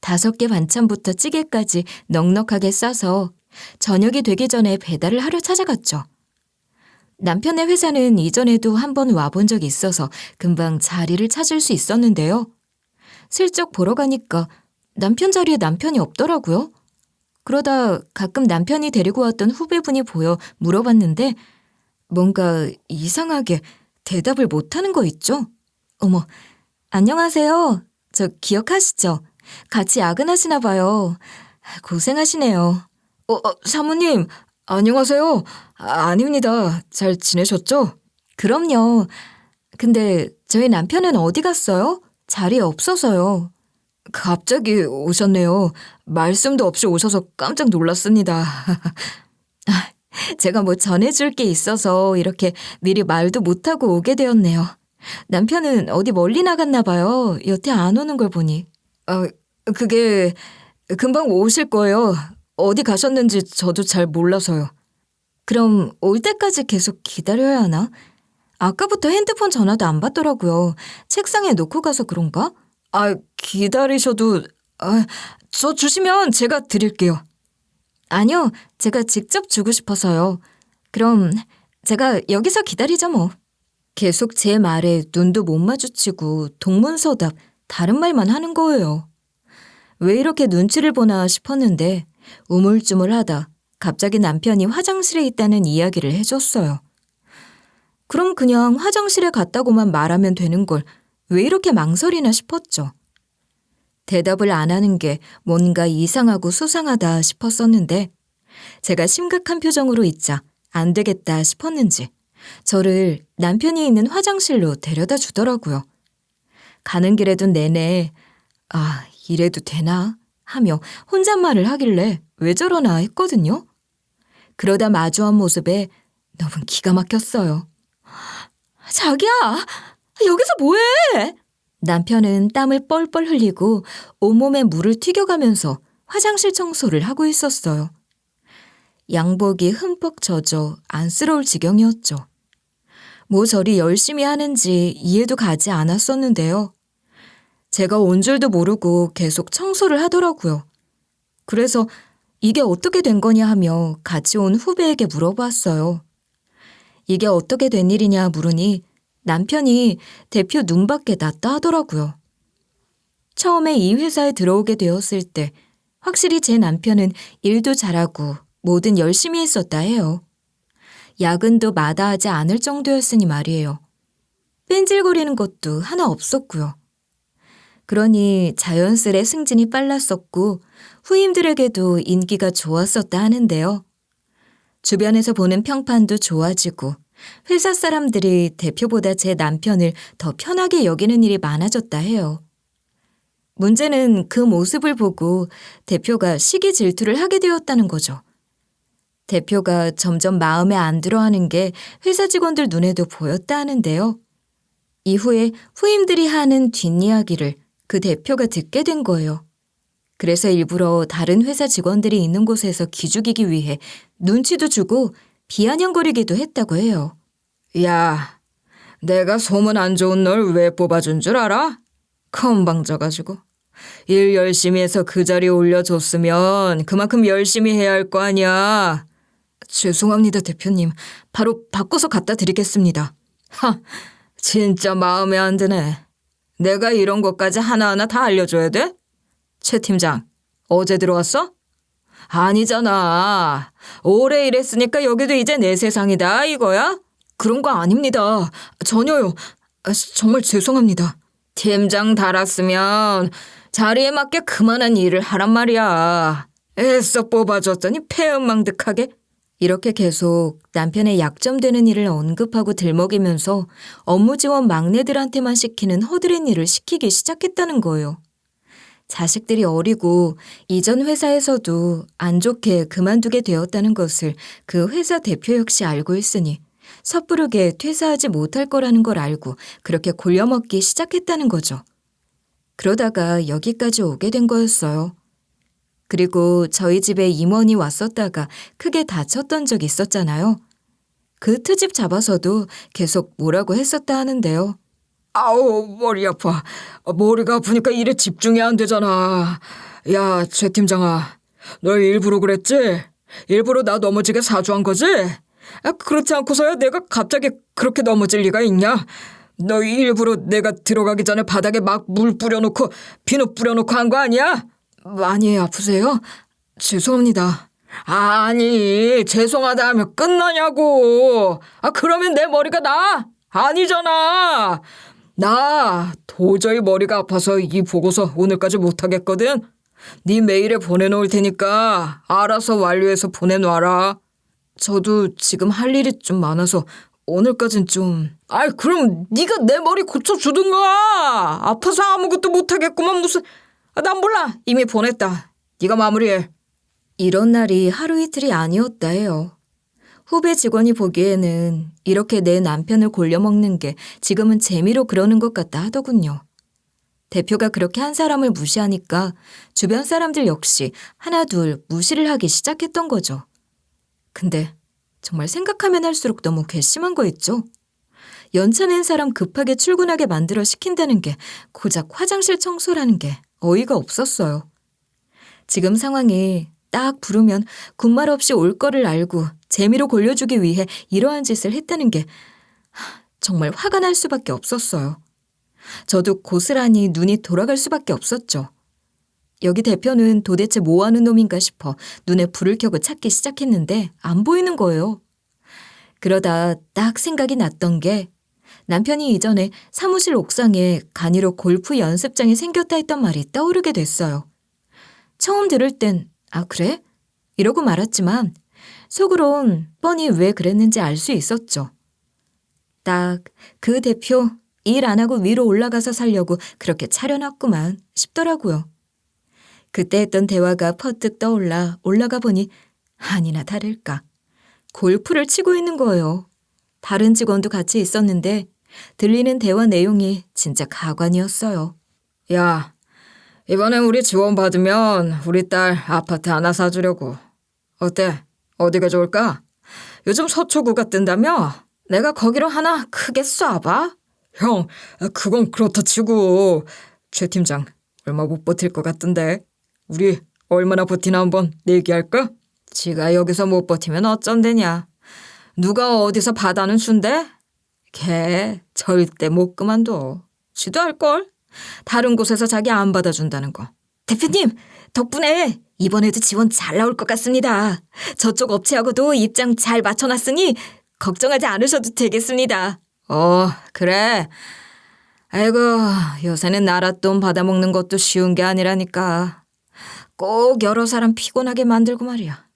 5개 반찬부터 찌개까지 넉넉하게 싸서 저녁이 되기 전에 배달을 하러 찾아갔죠. 남편의 회사는 이전에도 한 번 와본 적이 있어서 금방 자리를 찾을 수 있었는데요. 슬쩍 보러 가니까 남편 자리에 남편이 없더라고요. 그러다 가끔 남편이 데리고 왔던 후배분이 보여 물어봤는데 뭔가 이상하게 대답을 못하는 거 있죠? 어머, 안녕하세요. 저 기억하시죠? 같이 야근하시나 봐요. 고생하시네요. 사모님, 안녕하세요. 아닙니다. 잘 지내셨죠? 그럼요. 근데 저희 남편은 어디 갔어요? 자리에 없어서요. 갑자기 오셨네요. 말씀도 없이 오셔서 깜짝 놀랐습니다. 제가 뭐 전해줄 게 있어서 이렇게 미리 말도 못하고 오게 되었네요. 남편은 어디 멀리 나갔나 봐요. 여태 안 오는 걸 보니. 그게 금방 오실 거예요. 어디 가셨는지 저도 잘 몰라서요. 그럼 올 때까지 계속 기다려야 하나? 아까부터 핸드폰 전화도 안 받더라고요. 책상에 놓고 가서 그런가? 기다리셔도, 저 주시면 제가 드릴게요. 아니요, 제가 직접 주고 싶어서요. 그럼 제가 여기서 기다리죠 뭐. 계속 제 말에 눈도 못 마주치고 동문서답 다른 말만 하는 거예요. 왜 이렇게 눈치를 보나 싶었는데 우물쭈물하다 갑자기 남편이 화장실에 있다는 이야기를 해줬어요. 그럼 그냥 화장실에 갔다고만 말하면 되는 걸 왜 이렇게 망설이나 싶었죠. 대답을 안 하는 게 뭔가 이상하고 수상하다 싶었었는데 제가 심각한 표정으로 있자 안 되겠다 싶었는지 저를 남편이 있는 화장실로 데려다 주더라고요. 가는 길에도 내내 이래도 되나 하며 혼잣말을 하길래 왜 저러나 했거든요. 그러다 마주한 모습에 너무 기가 막혔어요. 자기야, 여기서 뭐해? 남편은 땀을 뻘뻘 흘리고 온몸에 물을 튀겨가면서 화장실 청소를 하고 있었어요. 양복이 흠뻑 젖어 안쓰러울 지경이었죠. 뭐 저리 열심히 하는지 이해도 가지 않았었는데요. 제가 온 줄도 모르고 계속 청소를 하더라고요. 그래서 이게 어떻게 된 거냐 하며 같이 온 후배에게 물어봤어요. 이게 어떻게 된 일이냐 물으니 남편이 대표 눈밖에 났다 하더라고요. 처음에 이 회사에 들어오게 되었을 때 확실히 제 남편은 일도 잘하고 뭐든 열심히 했었다 해요. 야근도 마다하지 않을 정도였으니 말이에요. 뺀질거리는 것도 하나 없었고요. 그러니 자연스레 승진이 빨랐었고 후임들에게도 인기가 좋았었다 하는데요. 주변에서 보는 평판도 좋아지고 회사 사람들이 대표보다 제 남편을 더 편하게 여기는 일이 많아졌다 해요. 문제는 그 모습을 보고 대표가 시기 질투를 하게 되었다는 거죠. 대표가 점점 마음에 안 들어하는 게 회사 직원들 눈에도 보였다 하는데요. 이후에 후임들이 하는 뒷이야기를 그 대표가 듣게 된 거예요. 그래서 일부러 다른 회사 직원들이 있는 곳에서 기죽이기 위해 눈치도 주고 비아냥거리기도 했다고 해요. 야, 내가 소문 안 좋은 널 왜 뽑아준 줄 알아? 건방져가지고. 일 열심히 해서 그 자리에 올려줬으면 그만큼 열심히 해야 할 거 아니야. 죄송합니다, 대표님. 바로 바꿔서 갖다 드리겠습니다. 진짜 마음에 안 드네. 내가 이런 것까지 하나하나 다 알려줘야 돼? 최 팀장, 어제 들어왔어? 아니잖아. 오래 일했으니까 여기도 이제 내 세상이다 이거야? 그런 거 아닙니다. 전혀요. 정말 죄송합니다. 팀장 달았으면 자리에 맞게 그만한 일을 하란 말이야. 애써 뽑아줬더니 패은망득하게. 이렇게 계속 남편의 약점되는 일을 언급하고 들먹이면서 업무 지원 막내들한테만 시키는 허드렛 일을 시키기 시작했다는 거예요. 자식들이 어리고 이전 회사에서도 안 좋게 그만두게 되었다는 것을 그 회사 대표 역시 알고 있으니 섣부르게 퇴사하지 못할 거라는 걸 알고 그렇게 골려먹기 시작했다는 거죠. 그러다가 여기까지 오게 된 거였어요. 그리고 저희 집에 임원이 왔었다가 크게 다쳤던 적이 있었잖아요. 그 트집 잡아서도 계속 뭐라고 했었다 하는데요. 아우, 머리 아파. 머리가 아프니까 일에 집중이 안 되잖아. 야, 최 팀장아, 너 일부러 그랬지? 일부러 나 넘어지게 사주한 거지? 그렇지 않고서야 내가 갑자기 그렇게 넘어질 리가 있냐? 너 일부러 내가 들어가기 전에 바닥에 막 물 뿌려놓고 비누 뿌려놓고 한 거 아니야? 많이 아프세요? 죄송합니다. 아니, 죄송하다 하면 끝나냐고. 그러면 내 머리가 나? 아니잖아. 나 도저히 머리가 아파서 이 보고서 오늘까지 못하겠거든. 네 메일에 보내놓을 테니까 알아서 완료해서 보내놔라. 저도 지금 할 일이 좀 많아서 오늘까진 좀... 아이, 그럼 네가 내 머리 고쳐주든가. 아파서 아무것도 못하겠구만 무슨... 난 몰라. 이미 보냈다. 네가 마무리해. 이런 날이 하루 이틀이 아니었다 해요. 후배 직원이 보기에는 이렇게 내 남편을 골려먹는 게 지금은 재미로 그러는 것 같다 하더군요. 대표가 그렇게 한 사람을 무시하니까 주변 사람들 역시 하나둘 무시를 하기 시작했던 거죠. 근데 정말 생각하면 할수록 너무 괘씸한 거 있죠? 연차 낸 사람 급하게 출근하게 만들어 시킨다는 게 고작 화장실 청소라는 게 어이가 없었어요. 지금 상황에 딱 부르면 군말 없이 올 거를 알고 재미로 골려주기 위해 이러한 짓을 했다는 게 정말 화가 날 수밖에 없었어요. 저도 고스란히 눈이 돌아갈 수밖에 없었죠. 여기 대표는 도대체 뭐 하는 놈인가 싶어 눈에 불을 켜고 찾기 시작했는데 안 보이는 거예요. 그러다 딱 생각이 났던 게 남편이 이전에 사무실 옥상에 간이로 골프 연습장이 생겼다 했던 말이 떠오르게 됐어요. 처음 들을 땐 아, 그래? 이러고 말았지만 속으론 뻔히 왜 그랬는지 알 수 있었죠. 딱 그 대표 일 안 하고 위로 올라가서 살려고 그렇게 차려놨구만 싶더라고요. 그때 했던 대화가 퍼뜩 떠올라 올라가 보니 아니나 다를까. 골프를 치고 있는 거예요. 다른 직원도 같이 있었는데 들리는 대화 내용이 진짜 가관이었어요. 야, 이번에 우리 지원 받으면 우리 딸 아파트 하나 사주려고. 어때? 어디가 좋을까? 요즘 서초구가 뜬다며? 내가 거기로 하나 크게 쏴봐? 형, 그건 그렇다 치고 최 팀장 얼마 못 버틸 것 같던데. 우리 얼마나 버티나 한번 내기할까? 지가 여기서 못 버티면 어쩐대냐. 누가 어디서 받아는 준대? 걔 절대 못 그만둬. 지도 알걸? 다른 곳에서 자기 안 받아준다는 거. 대표님, 덕분에 이번에도 지원 잘 나올 것 같습니다. 저쪽 업체하고도 입장 잘 맞춰놨으니 걱정하지 않으셔도 되겠습니다. 그래. 아이고, 요새는 나랏돈 받아먹는 것도 쉬운 게 아니라니까. 꼭 여러 사람 피곤하게 만들고 말이야.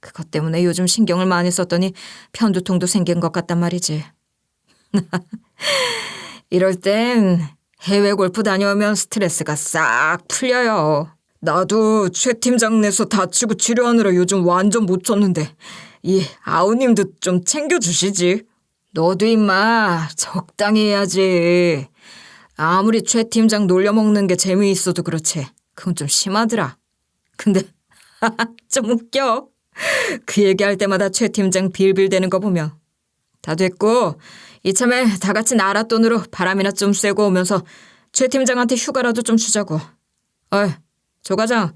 그것 때문에 요즘 신경을 많이 썼더니 편두통도 생긴 것 같단 말이지. 이럴 땐 해외 골프 다녀오면 스트레스가 싹 풀려요. 나도 최 팀장네서 다치고 치료하느라 요즘 완전 못 쳤는데 이 아우님도 좀 챙겨주시지. 너도 임마 적당히 해야지. 아무리 최 팀장 놀려먹는 게 재미있어도 그렇지. 그건 좀 심하더라. 근데 좀 웃겨. 그 얘기할 때마다 최 팀장 빌빌대는 거 보면. 다 됐고 이참에 다 같이 나랏돈으로 바람이나 좀 쐬고 오면서 최 팀장한테 휴가라도 좀 주자고. 조 과장,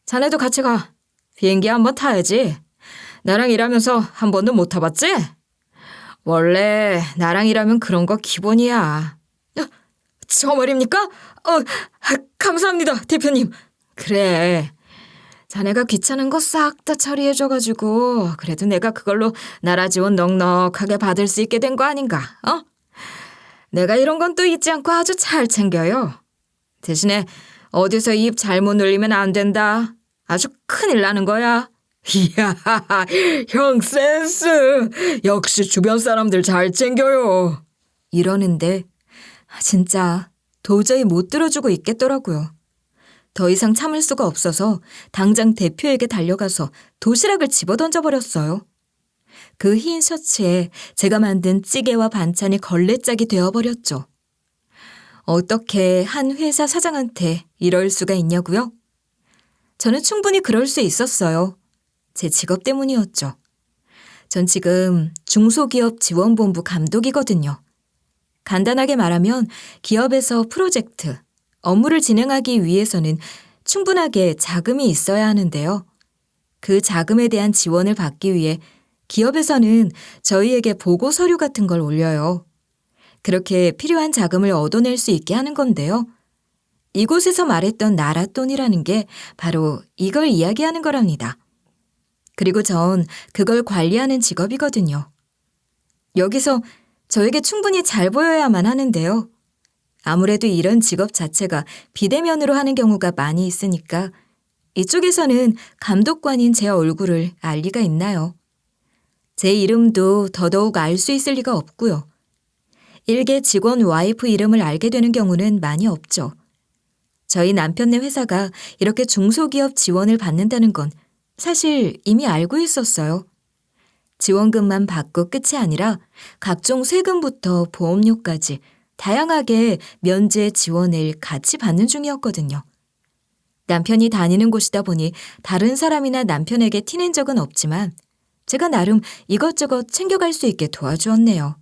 자네도 같이 가. 비행기 한번 타야지. 나랑 일하면서 한 번도 못 타봤지? 원래 나랑 일하면 그런 거 기본이야. 저 말입니까? 감사합니다, 대표님. 그래. 자네가 귀찮은 거 싹 다 처리해줘가지고 그래도 내가 그걸로 나라 지원 넉넉하게 받을 수 있게 된 거 아닌가? 내가 이런 건 또 잊지 않고 아주 잘 챙겨요. 대신에 어디서 입 잘못 늘리면 안 된다. 아주 큰일 나는 거야. 이야, 형 센스. 역시 주변 사람들 잘 챙겨요. 이러는데 진짜 도저히 못 들어주고 있겠더라고요. 더 이상 참을 수가 없어서 당장 대표에게 달려가서 도시락을 집어던져버렸어요. 그 흰 셔츠에 제가 만든 찌개와 반찬이 걸레짝이 되어버렸죠. 어떻게 한 회사 사장한테 이럴 수가 있냐고요? 저는 충분히 그럴 수 있었어요. 제 직업 때문이었죠. 전 지금 중소기업 지원본부 감독이거든요. 간단하게 말하면 기업에서 프로젝트, 업무를 진행하기 위해서는 충분하게 자금이 있어야 하는데요. 그 자금에 대한 지원을 받기 위해 기업에서는 저희에게 보고 서류 같은 걸 올려요. 그렇게 필요한 자금을 얻어낼 수 있게 하는 건데요. 이곳에서 말했던 나랏돈이라는 게 바로 이걸 이야기하는 거랍니다. 그리고 전 그걸 관리하는 직업이거든요. 여기서 저에게 충분히 잘 보여야만 하는데요. 아무래도 이런 직업 자체가 비대면으로 하는 경우가 많이 있으니까 이쪽에서는 감독관인 제 얼굴을 알 리가 있나요? 제 이름도 더더욱 알 수 있을 리가 없고요. 일개 직원 와이프 이름을 알게 되는 경우는 많이 없죠. 저희 남편네 회사가 이렇게 중소기업 지원을 받는다는 건 사실 이미 알고 있었어요. 지원금만 받고 끝이 아니라 각종 세금부터 보험료까지 다양하게 면제 지원을 같이 받는 중이었거든요. 남편이 다니는 곳이다 보니 다른 사람이나 남편에게 티낸 적은 없지만 제가 나름 이것저것 챙겨갈 수 있게 도와주었네요.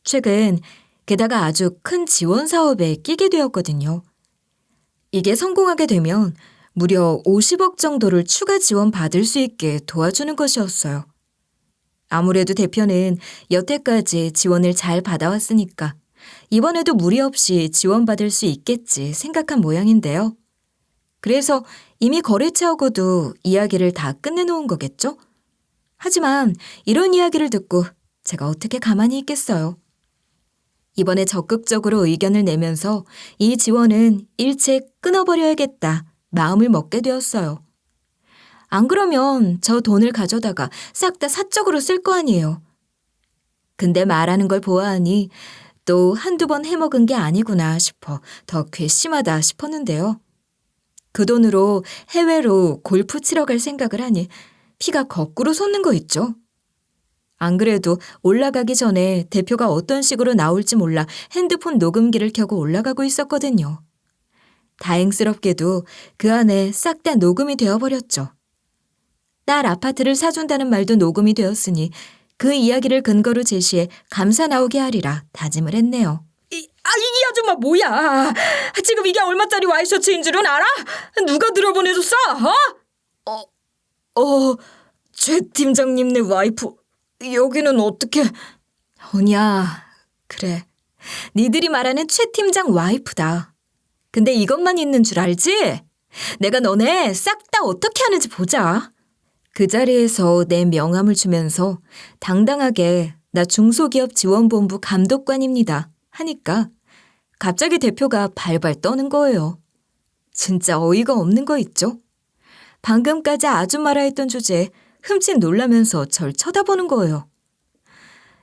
최근 게다가 아주 큰 지원 사업에 끼게 되었거든요. 이게 성공하게 되면 무려 50억 정도를 추가 지원 받을 수 있게 도와주는 것이었어요. 아무래도 대표는 여태까지 지원을 잘 받아왔으니까 이번에도 무리 없이 지원받을 수 있겠지 생각한 모양인데요. 그래서 이미 거래처하고도 이야기를 다 끝내놓은 거겠죠? 하지만 이런 이야기를 듣고 제가 어떻게 가만히 있겠어요. 이번에 적극적으로 의견을 내면서 이 지원은 일체 끊어버려야겠다 마음을 먹게 되었어요. 안 그러면 저 돈을 가져다가 싹 다 사적으로 쓸 거 아니에요. 근데 말하는 걸 보아하니 또 한두 번 해먹은 게 아니구나 싶어 더 괘씸하다 싶었는데요. 그 돈으로 해외로 골프 치러 갈 생각을 하니 피가 거꾸로 솟는 거 있죠. 안 그래도 올라가기 전에 대표가 어떤 식으로 나올지 몰라 핸드폰 녹음기를 켜고 올라가고 있었거든요. 다행스럽게도 그 안에 싹 다 녹음이 되어버렸죠. 딸 아파트를 사준다는 말도 녹음이 되었으니 그 이야기를 근거로 제시해 감사 나오게 하리라 다짐을 했네요. 이 아줌마 뭐야? 지금 이게 얼마짜리 와이셔츠인 줄은 알아? 누가 들어보내줬어? 최 팀장님네 와이프. 여기는 어떻게? 오냐, 그래. 니들이 말하는 최 팀장 와이프다. 근데 이것만 있는 줄 알지? 내가 너네 싹 다 어떻게 하는지 보자. 그 자리에서 내 명함을 주면서 당당하게 나 중소기업 지원본부 감독관입니다 하니까 갑자기 대표가 발발 떠는 거예요. 진짜 어이가 없는 거 있죠? 방금까지 아줌마라 했던 주제에 흠칫 놀라면서 절 쳐다보는 거예요.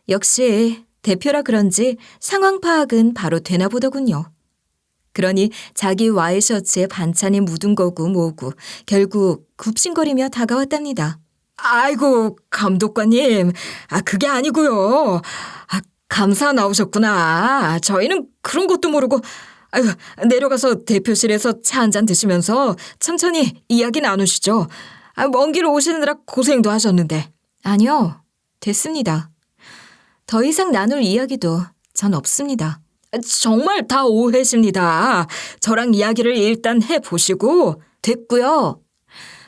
역시 대표라 그런지 상황 파악은 바로 되나 보더군요. 그러니 자기 와이셔츠에 반찬이 묻은 거고 뭐고 결국 굽신거리며 다가왔답니다. 아이고 감독관님. 그게 아니고요. 감사 나오셨구나. 저희는 그런 것도 모르고. 아이고, 내려가서 대표실에서 차 한잔 드시면서 천천히 이야기 나누시죠. 먼 길 오시느라 고생도 하셨는데. 아니요, 됐습니다. 더 이상 나눌 이야기도 전 없습니다. 정말 다 오해십니다. 저랑 이야기를 일단 해보시고. 됐고요.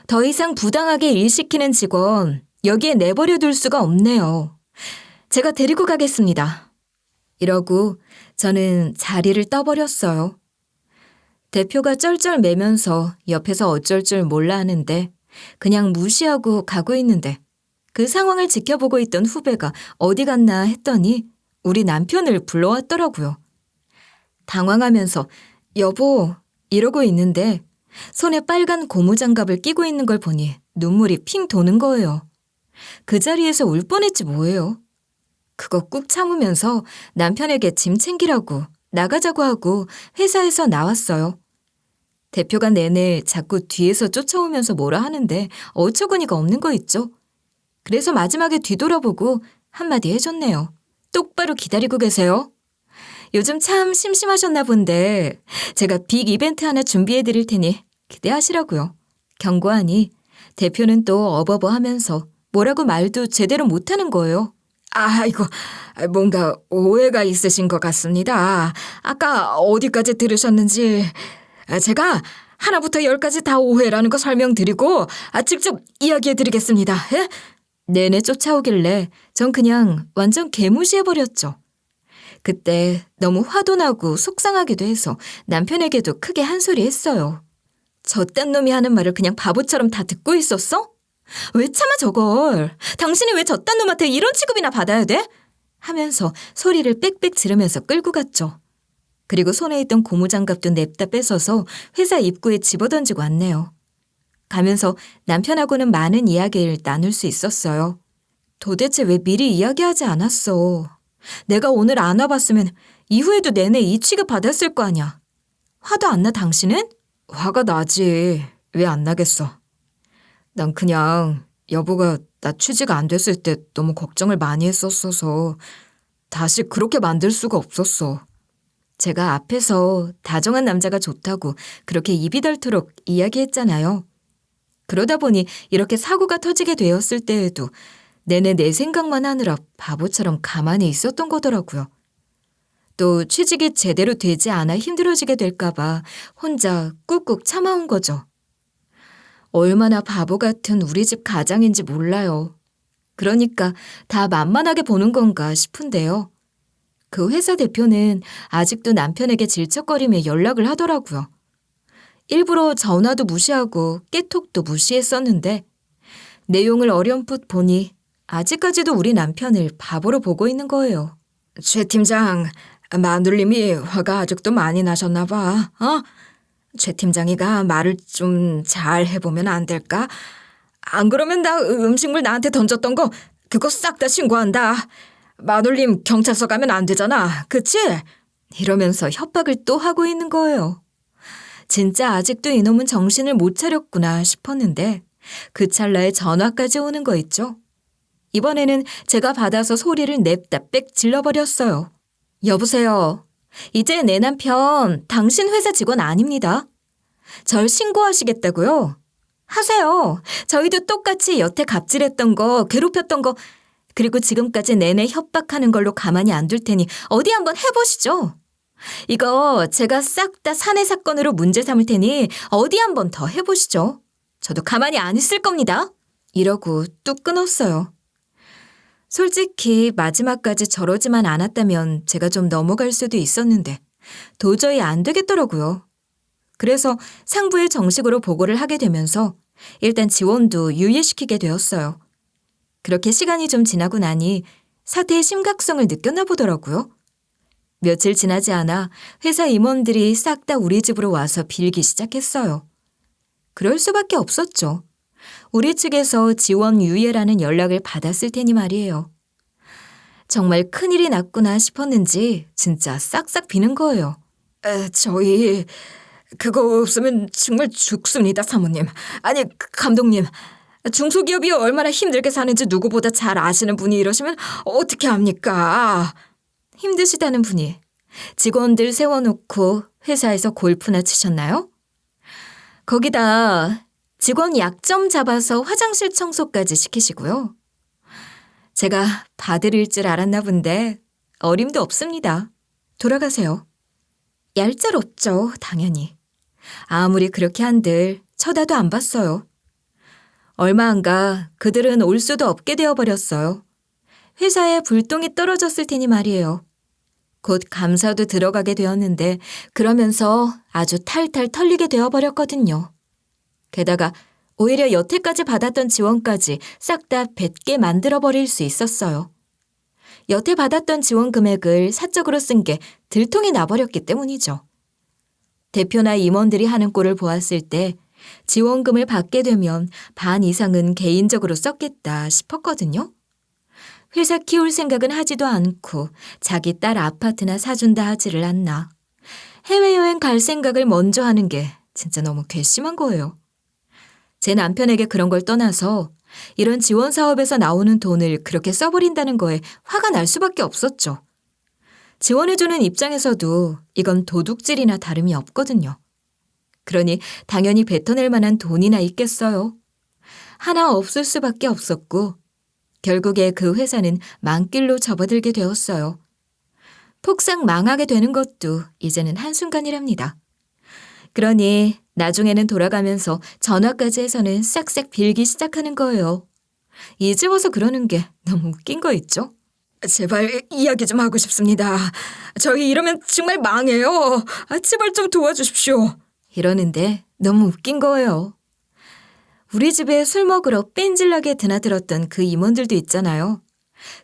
더 이상 부당하게 일 시키는 직원 여기에 내버려 둘 수가 없네요. 제가 데리고 가겠습니다. 이러고 저는 자리를 떠버렸어요. 대표가 쩔쩔매면서 옆에서 어쩔 줄 몰라 하는데 그냥 무시하고 가고 있는데 그 상황을 지켜보고 있던 후배가 어디 갔나 했더니 우리 남편을 불러왔더라고요. 당황하면서 여보 이러고 있는데 손에 빨간 고무장갑을 끼고 있는 걸 보니 눈물이 핑 도는 거예요. 그 자리에서 울 뻔했지 뭐예요. 그거 꾹 참으면서 남편에게 짐 챙기라고 나가자고 하고 회사에서 나왔어요. 대표가 내내 자꾸 뒤에서 쫓아오면서 뭐라 하는데 어처구니가 없는 거 있죠. 그래서 마지막에 뒤돌아보고 한마디 해줬네요. 똑바로 기다리고 계세요. 요즘 참 심심하셨나 본데 제가 빅 이벤트 하나 준비해 드릴 테니 기대하시라고요. 경고하니 대표는 또 어버버 하면서 뭐라고 말도 제대로 못하는 거예요. 아이고, 뭔가 오해가 있으신 것 같습니다. 아까 어디까지 들으셨는지. 제가 하나부터 열까지 다 오해라는 거 설명드리고 직접 이야기해드리겠습니다. 예? 내내 쫓아오길래 전 그냥 완전 개무시해버렸죠. 그때 너무 화도 나고 속상하기도 해서 남편에게도 크게 한 소리 했어요. 저딴 놈이 하는 말을 그냥 바보처럼 다 듣고 있었어? 왜 참아 저걸? 당신이 왜 저딴 놈한테 이런 취급이나 받아야 돼? 하면서 소리를 빽빽 지르면서 끌고 갔죠. 그리고 손에 있던 고무장갑도 냅다 뺏어서 회사 입구에 집어던지고 왔네요. 가면서 남편하고는 많은 이야기를 나눌 수 있었어요. 도대체 왜 미리 이야기하지 않았어? 내가 오늘 안 와봤으면 이후에도 내내 이 취급 받았을 거 아니야. 화도 안 나, 당신은? 화가 나지. 왜 안 나겠어? 난 그냥 여보가 나 취직 안 됐을 때 너무 걱정을 많이 했었어서 다시 그렇게 만들 수가 없었어. 제가 앞에서 다정한 남자가 좋다고 그렇게 입이 닳도록 이야기했잖아요. 그러다 보니 이렇게 사고가 터지게 되었을 때에도 내내 내 생각만 하느라 바보처럼 가만히 있었던 거더라고요. 또 취직이 제대로 되지 않아 힘들어지게 될까봐 혼자 꾹꾹 참아온 거죠. 얼마나 바보 같은 우리 집 가장인지 몰라요. 그러니까 다 만만하게 보는 건가 싶은데요. 그 회사 대표는 아직도 남편에게 질척거리며 연락을 하더라고요. 일부러 전화도 무시하고 깨톡도 무시했었는데 내용을 어렴풋 보니 아직까지도 우리 남편을 바보로 보고 있는 거예요. 최 팀장, 마눌님이 화가 아직도 많이 나셨나 봐. 최 팀장이가 말을 좀 잘 해보면 안 될까? 안 그러면 나 음식물 나한테 던졌던 거 그거 싹 다 신고한다. 마눌님 경찰서 가면 안 되잖아. 그치? 이러면서 협박을 또 하고 있는 거예요. 진짜 아직도 이놈은 정신을 못 차렸구나 싶었는데 그 찰나에 전화까지 오는 거 있죠. 이번에는 제가 받아서 소리를 냅다 빽 질러버렸어요. 여보세요. 이제 내 남편 당신 회사 직원 아닙니다. 절 신고하시겠다고요? 하세요. 저희도 똑같이 여태 갑질했던 거, 괴롭혔던 거, 그리고 지금까지 내내 협박하는 걸로 가만히 안 둘 테니 어디 한번 해보시죠. 이거 제가 싹 다 사내 사건으로 문제 삼을 테니 어디 한번 더 해보시죠. 저도 가만히 안 있을 겁니다. 이러고 뚝 끊었어요. 솔직히 마지막까지 저러지만 않았다면 제가 좀 넘어갈 수도 있었는데 도저히 안 되겠더라고요. 그래서 상부에 정식으로 보고를 하게 되면서 일단 지원도 유예시키게 되었어요. 그렇게 시간이 좀 지나고 나니 사태의 심각성을 느꼈나 보더라고요. 며칠 지나지 않아 회사 임원들이 싹 다 우리 집으로 와서 빌기 시작했어요. 그럴 수밖에 없었죠. 우리 측에서 지원 유예라는 연락을 받았을 테니 말이에요. 정말 큰일이 났구나 싶었는지 진짜 싹싹 비는 거예요. 저희 그거 없으면 정말 죽습니다, 사모님. 아니, 감독님. 중소기업이 얼마나 힘들게 사는지 누구보다 잘 아시는 분이 이러시면 어떻게 합니까? 힘드시다는 분이 직원들 세워놓고 회사에서 골프나 치셨나요? 거기다 직원 약점 잡아서 화장실 청소까지 시키시고요. 제가 봐드릴 줄 알았나 본데 어림도 없습니다. 돌아가세요. 얄짤없죠, 당연히. 아무리 그렇게 한들 쳐다도 안 봤어요. 얼마 안 가 그들은 올 수도 없게 되어버렸어요. 회사에 불똥이 떨어졌을 테니 말이에요. 곧 감사도 들어가게 되었는데 그러면서 아주 탈탈 털리게 되어버렸거든요. 게다가 오히려 여태까지 받았던 지원까지 싹 다 뱉게 만들어버릴 수 있었어요. 여태 받았던 지원 금액을 사적으로 쓴 게 들통이 나버렸기 때문이죠. 대표나 임원들이 하는 꼴을 보았을 때 지원금을 받게 되면 반 이상은 개인적으로 썼겠다 싶었거든요. 회사 키울 생각은 하지도 않고 자기 딸 아파트나 사준다 하지를 않나. 해외여행 갈 생각을 먼저 하는 게 진짜 너무 괘씸한 거예요. 제 남편에게 그런 걸 떠나서 이런 지원 사업에서 나오는 돈을 그렇게 써버린다는 거에 화가 날 수밖에 없었죠. 지원해주는 입장에서도 이건 도둑질이나 다름이 없거든요. 그러니 당연히 뱉어낼 만한 돈이나 있겠어요. 하나 없을 수밖에 없었고 결국에 그 회사는 망길로 접어들게 되었어요. 폭삭 망하게 되는 것도 이제는 한순간이랍니다. 그러니 나중에는 돌아가면서 전화까지 해서는 싹싹 빌기 시작하는 거예요. 이제 와서 그러는 게 너무 웃긴 거 있죠? 제발 이야기 좀 하고 싶습니다. 저희 이러면 정말 망해요. 제발 좀 도와주십시오. 이러는데 너무 웃긴 거예요. 우리 집에 술 먹으러 뺀질나게 드나들었던 그 임원들도 있잖아요.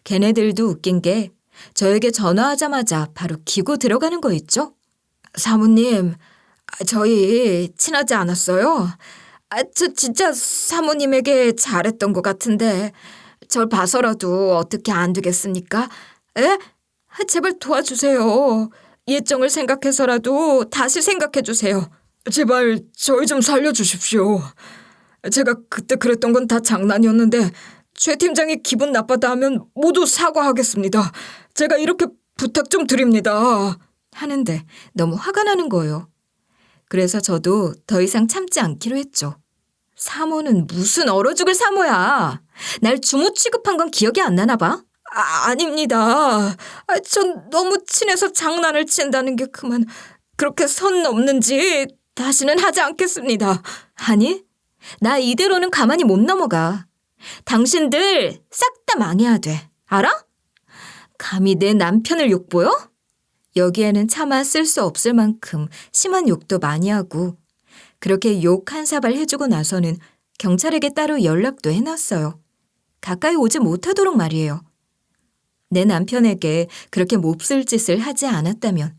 걔네들도 웃긴 게 저에게 전화하자마자 바로 기고 들어가는 거 있죠? 사모님, 저희 친하지 않았어요? 저 진짜 사모님에게 잘했던 것 같은데 절 봐서라도 어떻게 안 되겠습니까? 에? 제발 도와주세요. 예정을 생각해서라도 다시 생각해 주세요. 제발 저희 좀 살려주십시오. 제가 그때 그랬던 건 다 장난이었는데 최 팀장이 기분 나빠다 하면 모두 사과하겠습니다. 제가 이렇게 부탁 좀 드립니다. 하는데 너무 화가 나는 거예요. 그래서 저도 더 이상 참지 않기로 했죠. 사모는 무슨 얼어 죽을 사모야. 날 주모 취급한 건 기억이 안 나나 봐. 아닙니다. 전 너무 친해서 장난을 친다는 게 그만 그렇게 선 넘는지 다시는 하지 않겠습니다. 아니, 나 이대로는 가만히 못 넘어가. 당신들 싹 다 망해야 돼. 알아? 감히 내 남편을 욕보여? 여기에는 차마 쓸 수 없을 만큼 심한 욕도 많이 하고 그렇게 욕 한 사발 해주고 나서는 경찰에게 따로 연락도 해놨어요. 가까이 오지 못하도록 말이에요. 내 남편에게 그렇게 몹쓸 짓을 하지 않았다면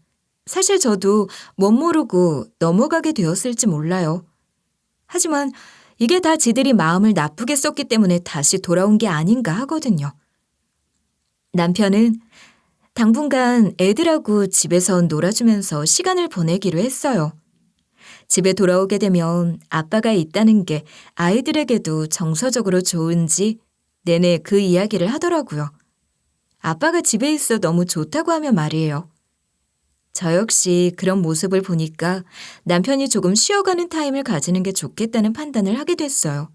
사실 저도 못 모르고 넘어가게 되었을지 몰라요. 하지만 이게 다 지들이 마음을 나쁘게 썼기 때문에 다시 돌아온 게 아닌가 하거든요. 남편은 당분간 애들하고 집에서 놀아주면서 시간을 보내기로 했어요. 집에 돌아오게 되면 아빠가 있다는 게 아이들에게도 정서적으로 좋은지 내내 그 이야기를 하더라고요. 아빠가 집에 있어 너무 좋다고 하면 말이에요. 저 역시 그런 모습을 보니까 남편이 조금 쉬어가는 타임을 가지는 게 좋겠다는 판단을 하게 됐어요.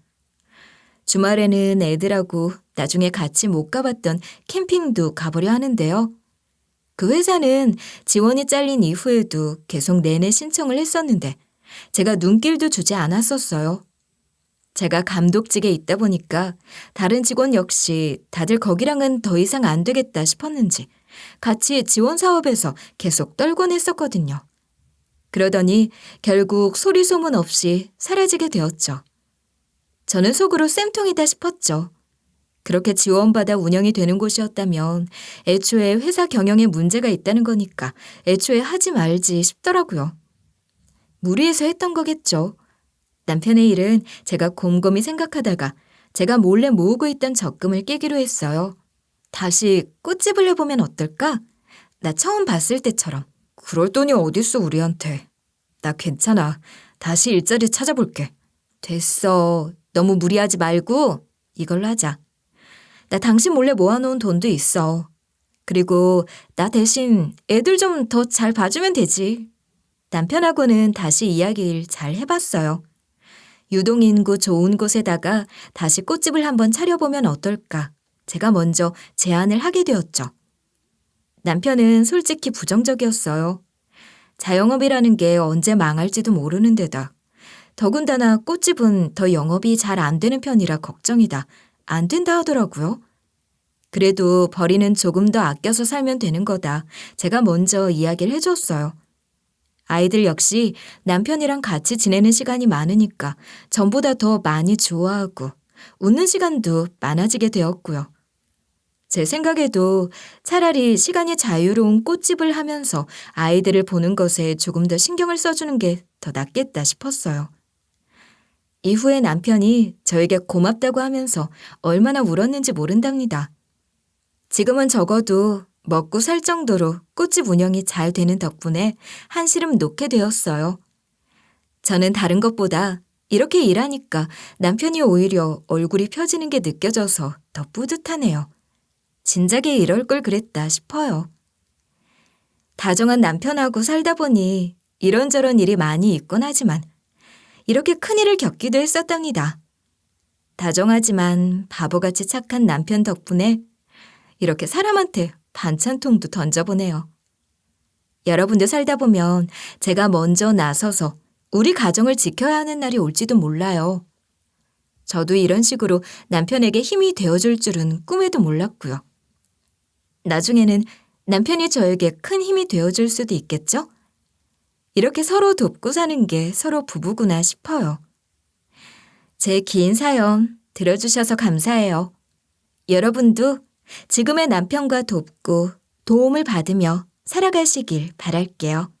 주말에는 애들하고 나중에 같이 못 가봤던 캠핑도 가보려 하는데요. 그 회사는 지원이 잘린 이후에도 계속 내내 신청을 했었는데 제가 눈길도 주지 않았었어요. 제가 감독직에 있다 보니까 다른 직원 역시 다들 거기랑은 더 이상 안 되겠다 싶었는지 같이 지원 사업에서 계속 떨곤 했었거든요. 그러더니 결국 소리 소문 없이 사라지게 되었죠. 저는 속으로 쌤통이다 싶었죠. 그렇게 지원받아 운영이 되는 곳이었다면 애초에 회사 경영에 문제가 있다는 거니까 애초에 하지 말지 싶더라고요. 무리해서 했던 거겠죠. 남편의 일은 제가 곰곰이 생각하다가 제가 몰래 모으고 있던 적금을 깨기로 했어요. 다시 꽃집을 해보면 어떨까? 나 처음 봤을 때처럼. 그럴 돈이 어딨어 우리한테. 나 괜찮아. 다시 일자리 찾아볼게. 됐어. 너무 무리하지 말고 이걸로 하자. 나 당신 몰래 모아놓은 돈도 있어. 그리고 나 대신 애들 좀 더 잘 봐주면 되지. 남편하고는 다시 이야기를 잘 해봤어요. 유동인구 좋은 곳에다가 다시 꽃집을 한번 차려보면 어떨까? 제가 먼저 제안을 하게 되었죠. 남편은 솔직히 부정적이었어요. 자영업이라는 게 언제 망할지도 모르는 데다. 더군다나 꽃집은 더 영업이 잘 안 되는 편이라 걱정이다. 안 된다 하더라고요. 그래도 벌이는 조금 더 아껴서 살면 되는 거다. 제가 먼저 이야기를 해줬어요. 아이들 역시 남편이랑 같이 지내는 시간이 많으니까 전보다 더 많이 좋아하고 웃는 시간도 많아지게 되었고요. 제 생각에도 차라리 시간이 자유로운 꽃집을 하면서 아이들을 보는 것에 조금 더 신경을 써주는 게 더 낫겠다 싶었어요. 이후에 남편이 저에게 고맙다고 하면서 얼마나 울었는지 모른답니다. 지금은 적어도 먹고 살 정도로 꽃집 운영이 잘 되는 덕분에 한시름 놓게 되었어요. 저는 다른 것보다 이렇게 일하니까 남편이 오히려 얼굴이 펴지는 게 느껴져서 더 뿌듯하네요. 진작에 이럴 걸 그랬다 싶어요. 다정한 남편하고 살다 보니 이런저런 일이 많이 있곤 하지만 이렇게 큰일을 겪기도 했었답니다. 다정하지만 바보같이 착한 남편 덕분에 이렇게 사람한테 반찬통도 던져보네요. 여러분도 살다 보면 제가 먼저 나서서 우리 가정을 지켜야 하는 날이 올지도 몰라요. 저도 이런 식으로 남편에게 힘이 되어줄 줄은 꿈에도 몰랐고요. 나중에는 남편이 저에게 큰 힘이 되어줄 수도 있겠죠? 이렇게 서로 돕고 사는 게 서로 부부구나 싶어요. 제 긴 사연 들어주셔서 감사해요. 여러분도 지금의 남편과 돕고 도움을 받으며 살아가시길 바랄게요.